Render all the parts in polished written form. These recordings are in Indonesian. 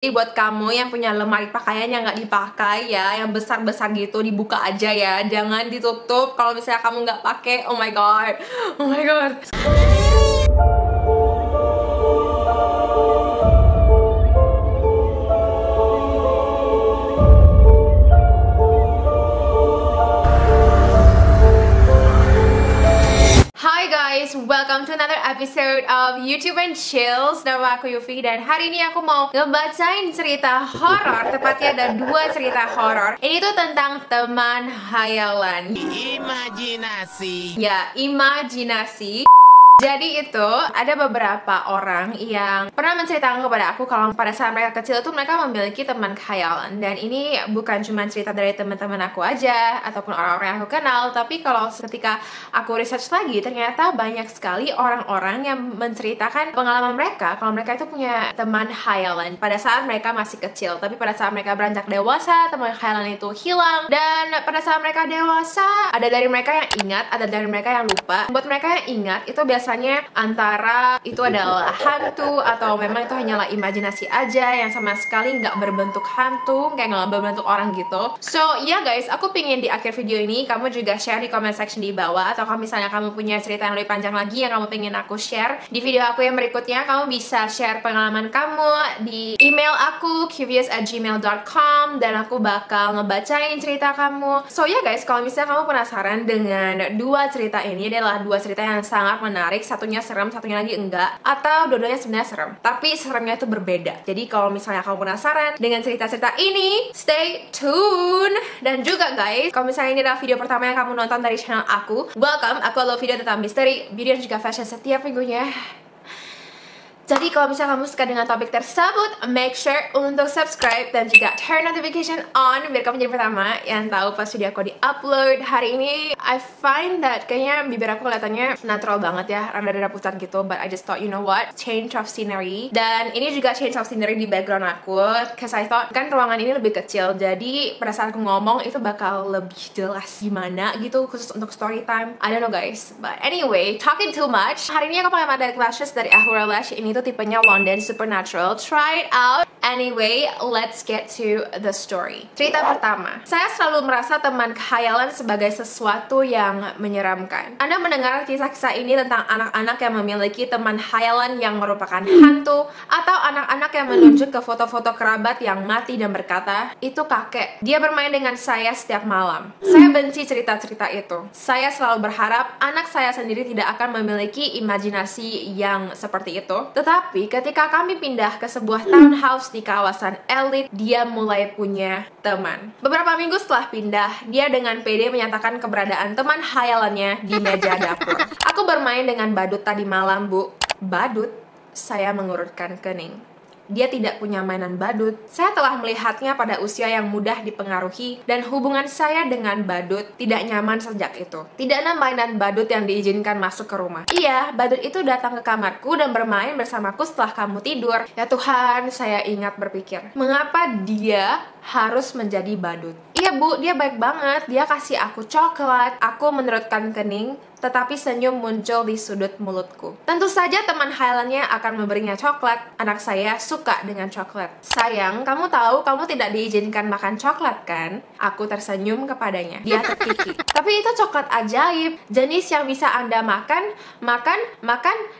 Jadi buat kamu yang punya lemari pakaian yang nggak dipakai ya, yang besar-besar gitu, dibuka aja ya, jangan ditutup. Kalau misalnya kamu nggak pakai, oh my god, oh my god. Hi guys, welcome to another episode of YouTube and Chills. Nama aku Yufi dan hari ini aku mau ngebacain cerita horor. Tepatnya ada 2 cerita horor. Ini tuh tentang teman hayalan. Imajinasi. Ya, imajinasi. Jadi itu ada beberapa orang yang pernah menceritakan kepada aku kalau pada saat mereka kecil itu mereka memiliki teman khayalan. Dan ini bukan cuma cerita dari teman-teman aku aja ataupun orang-orang yang aku kenal, tapi kalau ketika aku research lagi ternyata banyak sekali orang-orang yang menceritakan pengalaman mereka kalau mereka itu punya teman khayalan pada saat mereka masih kecil. Tapi pada saat mereka beranjak dewasa, teman khayalan itu hilang. Dan pada saat mereka dewasa, ada dari mereka yang ingat, ada dari mereka yang lupa. Buat mereka yang ingat, itu biasanya antara itu adalah hantu atau memang itu hanyalah imajinasi aja yang sama sekali nggak berbentuk hantu, kayak nggak berbentuk orang gitu. So ya guys, aku pingin di akhir video ini kamu juga share di comment section di bawah, atau kalau misalnya kamu punya cerita yang lebih panjang lagi yang kamu pengen aku share di video aku yang berikutnya, kamu bisa share pengalaman kamu di email aku curious@gmail.com dan aku bakal ngebacain cerita kamu. So ya guys, kalau misalnya kamu penasaran dengan 2 cerita ini, adalah 2 cerita yang sangat menarik. Satunya serem, satunya lagi enggak, atau dua-duanya sebenarnya serem tapi seremnya itu berbeda. Jadi kalau misalnya kamu penasaran dengan cerita-cerita ini, stay tune. Dan juga guys, kalau misalnya ini adalah video pertama yang kamu nonton dari channel aku, welcome. Aku adalah video tentang misteri, video dan juga fashion setiap minggunya. Jadi kalau misalnya kamu suka dengan topik tersebut, make sure untuk subscribe dan juga turn notification on biar kamu jadi pertama yang tahu pas video aku di-upload. Hari ini I find that kayaknya bibir aku kelihatannya natural banget ya, rada-rada pucat gitu, but I just thought, you know what, change of scenery. Dan ini juga change of scenery di background aku, cause I thought kan ruangan ini lebih kecil, jadi pada saat aku ngomong itu bakal lebih jelas gimana gitu, khusus untuk story time. I don't know guys, but anyway, talking too much. Hari ini aku pakai Madara Lashes dari Ahura Lash. Ini tuh tipenya London Supernatural. Try it out. Anyway, let's get to the story. Cerita pertama. Saya selalu merasa teman khayalan sebagai sesuatu yang menyeramkan. Anda mendengar kisah-kisah ini tentang anak-anak yang memiliki teman khayalan yang merupakan hantu, atau anak-anak yang menunjuk ke foto-foto kerabat yang mati dan berkata, "Itu kakek. Dia bermain dengan saya setiap malam." Saya benci cerita-cerita itu. Saya selalu berharap anak saya sendiri tidak akan memiliki imajinasi yang seperti itu. Tetapi ketika kami pindah ke sebuah townhouse di kawasan elit, dia mulai punya teman. Beberapa minggu setelah pindah, dia dengan pede menyatakan keberadaan teman khayalannya di meja dapur. "Aku bermain dengan badut tadi malam, Bu." "Badut?" Saya mengurutkan kening. Dia tidak punya mainan badut. Saya telah melihatnya pada usia yang mudah dipengaruhi, dan hubungan saya dengan badut tidak nyaman sejak itu. Tidak ada mainan badut yang diizinkan masuk ke rumah. Iya, badut itu datang ke kamarku dan bermain bersamaku setelah kamu tidur. Ya Tuhan, saya ingat berpikir, mengapa dia harus menjadi badut? Iya Bu, dia baik banget. Dia kasih aku coklat. Aku menerutkan kening, tetapi senyum muncul di sudut mulutku. Tentu saja teman khayalannya akan memberinya coklat. Anak saya suka dengan coklat. "Sayang, kamu tahu kamu tidak diizinkan makan coklat kan?" Aku tersenyum kepadanya. Dia terkikik. "Tapi itu coklat ajaib, jenis yang bisa Anda makan,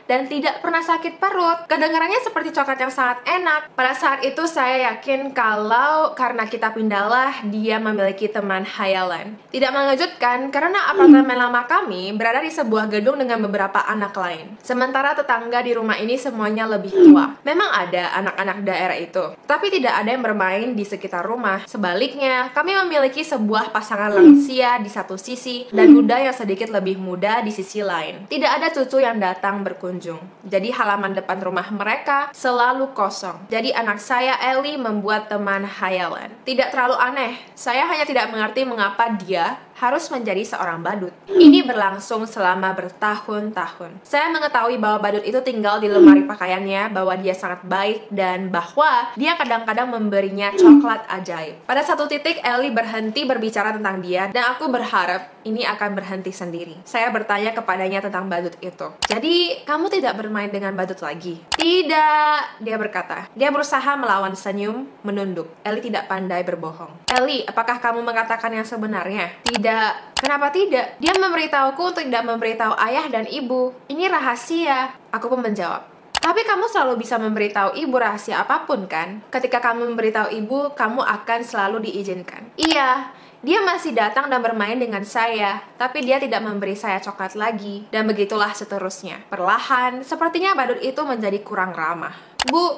dan tidak pernah sakit perut." Kedengarannya seperti coklat yang sangat enak. Pada saat itu saya yakin kalau karena kita pindahlah, dia memiliki teman khayalan. Tidak mengejutkan karena apartemen lama kami berada di sebuah gedung dengan beberapa anak lain. Sementara tetangga di rumah ini semuanya lebih tua. Memang ada anak-anak daerah itu, tapi tidak ada yang bermain di sekitar rumah. Sebaliknya, kami memiliki sebuah pasangan lansia di satu sisi dan muda yang sedikit lebih muda di sisi lain. Tidak ada cucu yang datang berkunjung. Jadi halaman depan rumah mereka selalu kosong. Jadi anak saya Ellie membuat teman khayalan. Tidak terlalu aneh. Saya hanya tidak mengerti mengapa dia harus menjadi seorang badut. Ini berlangsung selama bertahun-tahun. Saya mengetahui bahwa badut itu tinggal di lemari pakaiannya, bahwa dia sangat baik, dan bahwa dia kadang-kadang memberinya coklat ajaib. Pada satu titik, Ellie berhenti berbicara tentang dia, dan aku berharap ini akan berhenti sendiri. Saya bertanya kepadanya tentang badut itu. Jadi, kamu tidak bermain dengan badut lagi? Tidak, dia berkata. Dia berusaha melawan senyum, menunduk. Ellie tidak pandai berbohong. Ellie, apakah kamu mengatakan yang sebenarnya? Tidak. Kenapa tidak? Dia memberitahuku untuk tidak memberitahu ayah dan ibu. Ini rahasia. Aku pun menjawab. Tapi kamu selalu bisa memberitahu ibu rahasia apapun kan? Ketika kamu memberitahu ibu, kamu akan selalu diizinkan. Iya, dia masih datang dan bermain dengan saya, tapi dia tidak memberi saya coklat lagi. Dan begitulah seterusnya. Perlahan, sepertinya badut itu menjadi kurang ramah. Bu,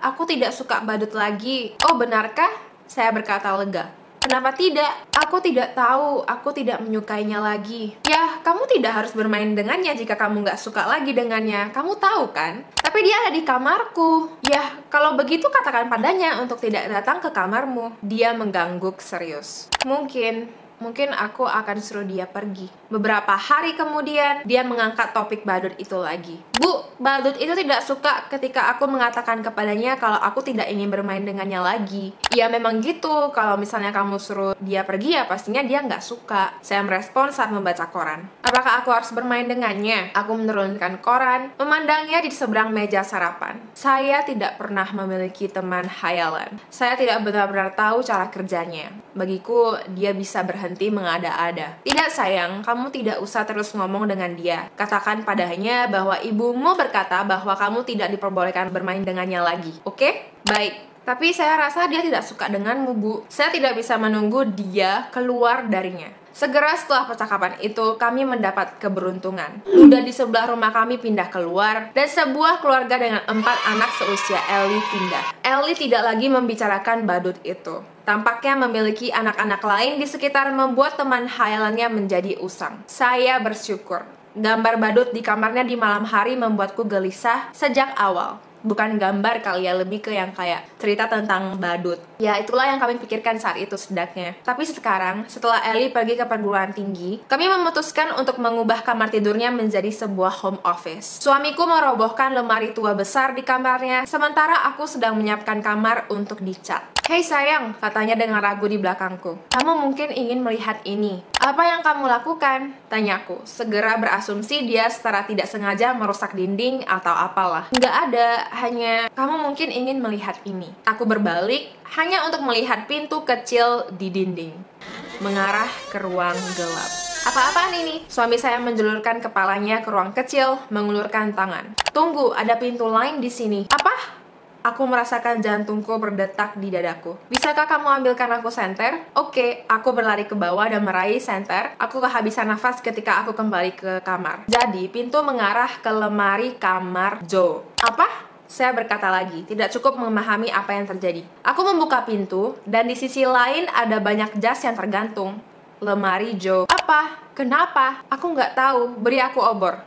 aku tidak suka badut lagi. Oh, benarkah? Saya berkata lega. Kenapa tidak? Aku tidak tahu, aku tidak menyukainya lagi. Ya, kamu tidak harus bermain dengannya jika kamu nggak suka lagi dengannya. Kamu tahu kan? Tapi dia ada di kamarku. Ya, kalau begitu katakan padanya untuk tidak datang ke kamarmu. Dia mengangguk serius. Mungkin aku akan suruh dia pergi. Beberapa hari kemudian, dia mengangkat topik badut itu lagi. Bu, badut itu tidak suka ketika aku mengatakan kepadanya kalau aku tidak ingin bermain dengannya lagi. Ya memang gitu, kalau misalnya kamu suruh dia pergi ya pastinya dia nggak suka. Saya merespon saat membaca koran. Apakah aku harus bermain dengannya? Aku menurunkan koran, memandangnya di seberang meja sarapan. Saya tidak pernah memiliki teman hayalan. Saya tidak benar-benar tahu cara kerjanya. Bagiku, dia bisa berhenti mengada-ada. Tidak sayang, kamu tidak usah terus ngomong dengan dia. Katakan padanya bahwa ibumu berkata bahwa kamu tidak diperbolehkan bermain dengannya lagi. Oke? Baik. Tapi saya rasa dia tidak suka denganmu, Bu. Saya tidak bisa menunggu dia keluar darinya. Segera setelah percakapan itu, kami mendapat keberuntungan. Duda di sebelah rumah kami pindah keluar, dan sebuah keluarga dengan 4 anak seusia Ellie pindah. Ellie tidak lagi membicarakan badut itu. Tampaknya memiliki anak-anak lain di sekitar membuat teman hayalannya menjadi usang. Saya bersyukur. Gambar badut di kamarnya di malam hari membuatku gelisah sejak awal. Bukan gambar kali ya, lebih ke yang kayak cerita tentang badut. Ya itulah yang kami pikirkan saat itu setidaknya. Tapi sekarang, setelah Ellie pergi ke perguruan tinggi, kami memutuskan untuk mengubah kamar tidurnya menjadi sebuah home office. Suamiku merobohkan lemari tua besar di kamarnya, sementara aku sedang menyiapkan kamar untuk dicat. Hei sayang, katanya dengan ragu di belakangku. Kamu mungkin ingin melihat ini. Apa yang kamu lakukan? Tanyaku. Segera berasumsi dia secara tidak sengaja merusak dinding atau apalah. Nggak ada, hanya kamu mungkin ingin melihat ini. Aku berbalik, hanya untuk melihat pintu kecil di dinding, mengarah ke ruang gelap. Apa-apaan ini? Suami saya menjulurkan kepalanya ke ruang kecil, mengulurkan tangan. Tunggu, ada pintu lain di sini. Apa? Aku merasakan jantungku berdetak di dadaku. Bisakah kamu ambilkan aku senter? Oke, aku berlari ke bawah dan meraih senter. Aku kehabisan nafas ketika aku kembali ke kamar. Jadi, pintu mengarah ke lemari kamar Joe. Apa? Saya berkata lagi, tidak cukup memahami apa yang terjadi. Aku membuka pintu, dan di sisi lain ada banyak jas yang tergantung. Lemari Joe. Apa? Kenapa? Aku nggak tahu. Beri aku obor.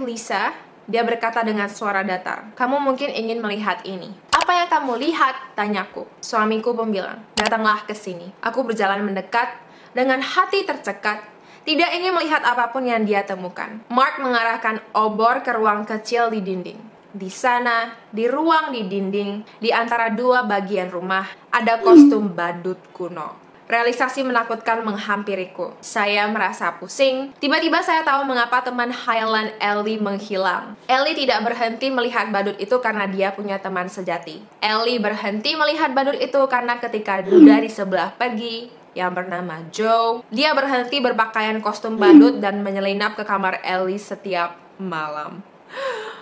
Lisa, dia berkata dengan suara datar. Kamu mungkin ingin melihat ini. Apa yang kamu lihat? Tanyaku. Suamiku pun bilang, datanglah ke sini. Aku berjalan mendekat dengan hati tercekat, tidak ingin melihat apapun yang dia temukan. Mark mengarahkan obor ke ruang kecil di dinding. Di sana, di ruang di dinding, di antara dua bagian rumah, ada kostum badut kuno. Realisasi menakutkan menghampiriku. Saya merasa pusing. Tiba-tiba saya tahu mengapa teman Highland Ellie menghilang. Ellie tidak berhenti melihat badut itu karena dia punya teman sejati. Ellie berhenti melihat badut itu karena ketika duda di sebelah pergi, yang bernama Joe, dia berhenti berpakaian kostum badut dan menyelinap ke kamar Ellie setiap malam.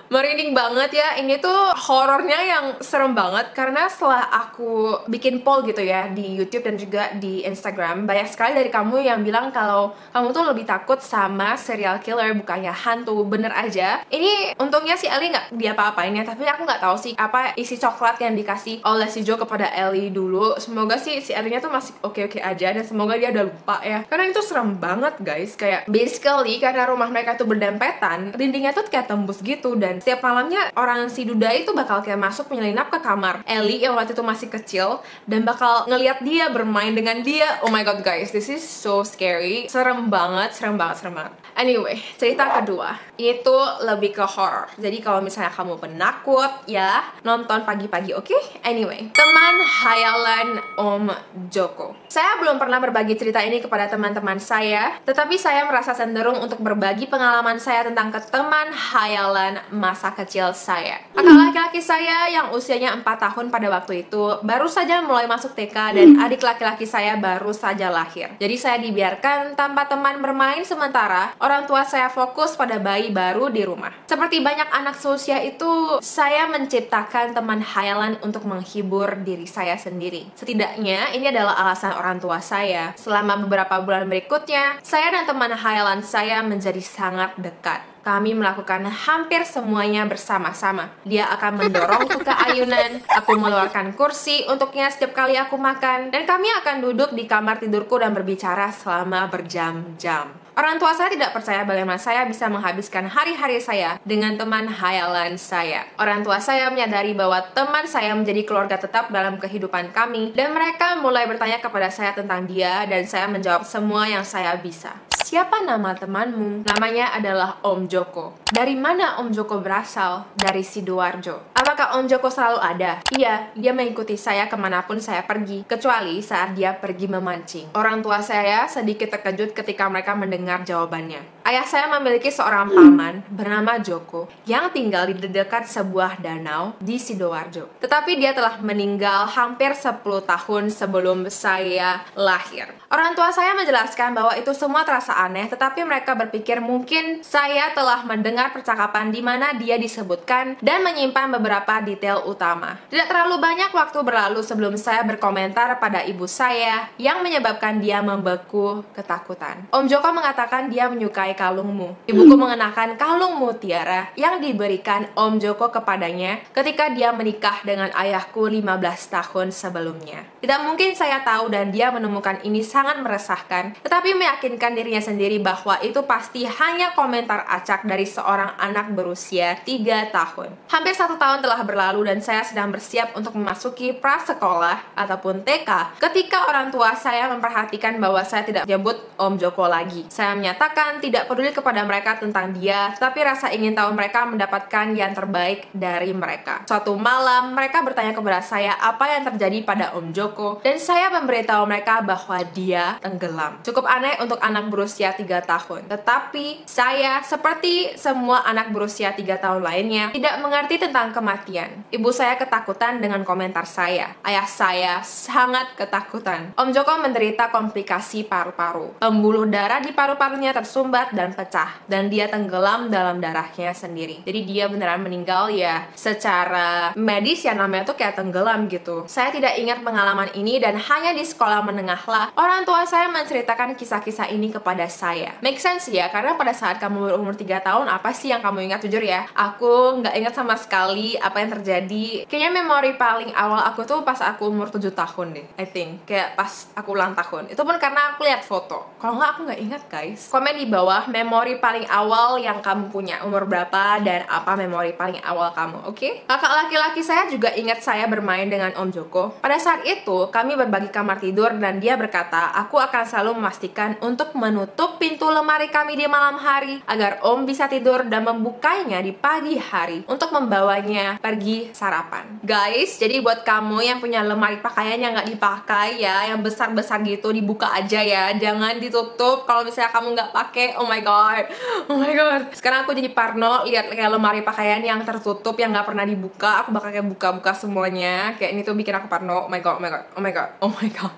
Merinding banget ya, ini tuh horornya yang serem banget. Karena setelah aku bikin poll gitu ya di YouTube dan juga di Instagram, banyak sekali dari kamu yang bilang kalau kamu tuh lebih takut sama serial killer bukannya hantu. Bener aja, ini untungnya si Ellie nggak diapa-apain ya. Tapi aku nggak tahu sih apa isi coklat yang dikasih oleh si Joe kepada Ellie dulu. Semoga sih si Ellie-nya tuh masih oke-oke aja, dan semoga dia udah lupa ya. Karena itu serem banget guys. Kayak basically karena rumah mereka tuh berdempetan, dindingnya tuh kayak tembus gitu, dan dan setiap malamnya orang si duda itu bakal kayak masuk menyelinap ke kamar Ellie yang waktu itu masih kecil dan bakal ngelihat dia bermain dengan dia. Oh my god guys, this is so scary. Serem banget, serem banget, serem banget. Anyway, cerita kedua itu lebih ke horror. Jadi kalau misalnya kamu penakut ya nonton pagi-pagi, oke? Anyway, teman hayalan Om Joko. Saya belum pernah berbagi cerita ini kepada teman-teman saya, tetapi saya merasa cenderung untuk berbagi pengalaman saya tentang teman hayalan masa kecil saya. Kakak laki-laki saya yang usianya 4 tahun pada waktu itu baru saja mulai masuk TK dan adik laki-laki saya baru saja lahir. Jadi saya dibiarkan tanpa teman bermain sementara orang tua saya fokus pada bayi baru di rumah. Seperti banyak anak seusia itu, saya menciptakan teman hayalan untuk menghibur diri saya sendiri. Setidaknya ini adalah alasan orang tua saya. Selama beberapa bulan berikutnya, saya dan teman hayalan saya menjadi sangat dekat. Kami melakukan hampir semuanya bersama-sama. Dia akan mendorongku ke ayunan, aku mengeluarkan kursi untuknya setiap kali aku makan, dan kami akan duduk di kamar tidurku dan berbicara selama berjam-jam. Orang tua saya tidak percaya bagaimana saya bisa menghabiskan hari-hari saya dengan teman hayalan saya. Orang tua saya menyadari bahwa teman saya menjadi keluarga tetap dalam kehidupan kami, dan mereka mulai bertanya kepada saya tentang dia, dan saya menjawab semua yang saya bisa. Siapa nama temanmu? Namanya adalah Om Joko. Dari mana Om Joko berasal? Dari Sidoarjo. Apakah Om Joko selalu ada? Iya, dia mengikuti saya kemanapun saya pergi, kecuali saat dia pergi memancing. Orang tua saya sedikit terkejut ketika mereka mendengar jawabannya. Ayah saya memiliki seorang paman bernama Joko yang tinggal di dekat sebuah danau di Sidoarjo. Tetapi dia telah meninggal hampir 10 tahun sebelum saya lahir. Orang tua saya menjelaskan bahwa itu semua terasa aneh, tetapi mereka berpikir mungkin saya telah mendengar percakapan di mana dia disebutkan dan menyimpan beberapa detail utama. Tidak terlalu banyak waktu berlalu sebelum saya berkomentar pada ibu saya yang menyebabkan dia membeku ketakutan. Om Joko mengatakan dia menyukai kalungmu. Ibuku mengenakan kalung mutiara yang diberikan Om Joko kepadanya ketika dia menikah dengan ayahku 15 tahun sebelumnya. Tidak mungkin saya tahu dan dia menemukan ini sangat meresahkan, tetapi meyakinkan dirinya sendiri bahwa itu pasti hanya komentar acak dari seorang anak berusia 3 tahun. Hampir 1 tahun telah berlalu dan saya sedang bersiap untuk memasuki prasekolah ataupun TK ketika orang tua saya memperhatikan bahwa saya tidak menyebut Om Joko lagi. Saya menyatakan tidak peduli kepada mereka tentang dia, tapi rasa ingin tahu mereka mendapatkan yang terbaik dari mereka. Suatu malam, mereka bertanya kepada saya apa yang terjadi pada Om Joko, dan saya memberitahu mereka bahwa dia tenggelam. Cukup aneh untuk anak berusia 3 tahun, tetapi saya, seperti semua anak berusia 3 tahun lainnya, tidak mengerti tentang kematian. Ibu saya ketakutan dengan komentar saya. Ayah saya sangat ketakutan. Om Joko menderita komplikasi paru-paru. Pembuluh darah di paru-parunya tersumbat dan pecah, dan dia tenggelam dalam darahnya sendiri. Jadi dia beneran meninggal ya secara medis ya, namanya tuh kayak tenggelam gitu. Saya tidak ingat pengalaman ini dan hanya di sekolah menengah lah orang tua saya menceritakan kisah-kisah ini kepada saya. Make sense ya, karena pada saat kamu berumur 3 tahun apa sih yang kamu ingat? Jujur ya, aku nggak ingat sama sekali apa yang terjadi. Kayaknya memori paling awal aku tuh pas aku umur 7 tahun deh, I think. Kayak pas aku ulang tahun. Itu pun karena aku lihat foto. Kalau nggak, aku nggak ingat guys. Komen di bawah memori paling awal yang kamu punya, umur berapa dan apa memori paling awal kamu, oke? Kakak laki-laki saya juga ingat saya bermain dengan Om Joko. Pada saat itu, kami berbagi kamar tidur dan dia berkata, aku akan selalu memastikan untuk menutup pintu lemari kami di malam hari agar Om bisa tidur dan membukanya di pagi hari untuk membawanya pergi sarapan. Guys, jadi buat kamu yang punya lemari pakaian yang nggak dipakai ya, yang besar-besar gitu, dibuka aja ya, jangan ditutup. Kalau misalnya kamu nggak pakai, oh my god, oh my god. Sekarang aku jadi parno lihat kayak lemari pakaian yang tertutup yang nggak pernah dibuka. Aku bakal kayak buka-buka semuanya. Kayak ini tuh bikin aku parno. Oh my god, oh my god, oh my god, oh my god.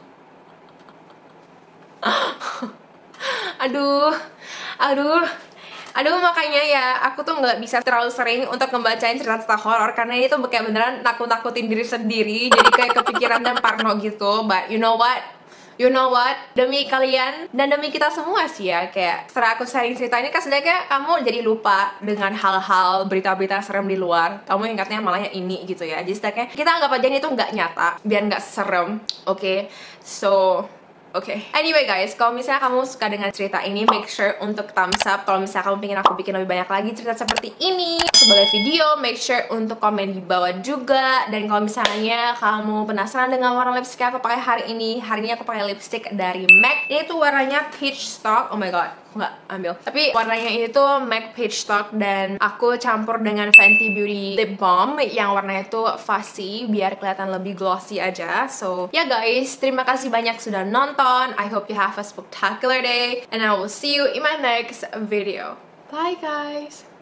Aduh, makanya ya aku tuh nggak bisa terlalu sering untuk ngebacain cerita-cerita horor karena ini tuh kayak beneran nakut-nakutin diri sendiri, jadi kayak kepikiran dan parno gitu. But you know what? Demi kalian dan demi kita semua sih ya, kayak setelah aku sharing cerita ini kan sebenarnya kamu jadi lupa dengan hal-hal berita-berita serem di luar. Kamu ingatnya malah yang ini gitu ya. Jadi sebenarnya kita anggap aja ini tuh nggak nyata biar nggak serem, oke? So Oke. Anyway guys, kalau misalnya kamu suka dengan cerita ini, make sure untuk thumbs up. Kalau misalnya kamu pengen aku bikin lebih banyak lagi cerita seperti ini sebagai video, make sure untuk komen di bawah juga. Dan kalau misalnya kamu penasaran dengan warna lipstick yang aku pakai hari ini aku pakai lipstick dari MAC. Ini tuh warnanya peach stock. Oh my god, nggak ambil. Tapi warnanya ini tuh MAC peach stock dan aku campur dengan Fenty Beauty lip balm yang warnanya tuh fussy biar kelihatan lebih glossy aja. So ya guys, terima kasih banyak sudah nonton. I hope you have a spectacular day and I will see you in my next video. Bye guys.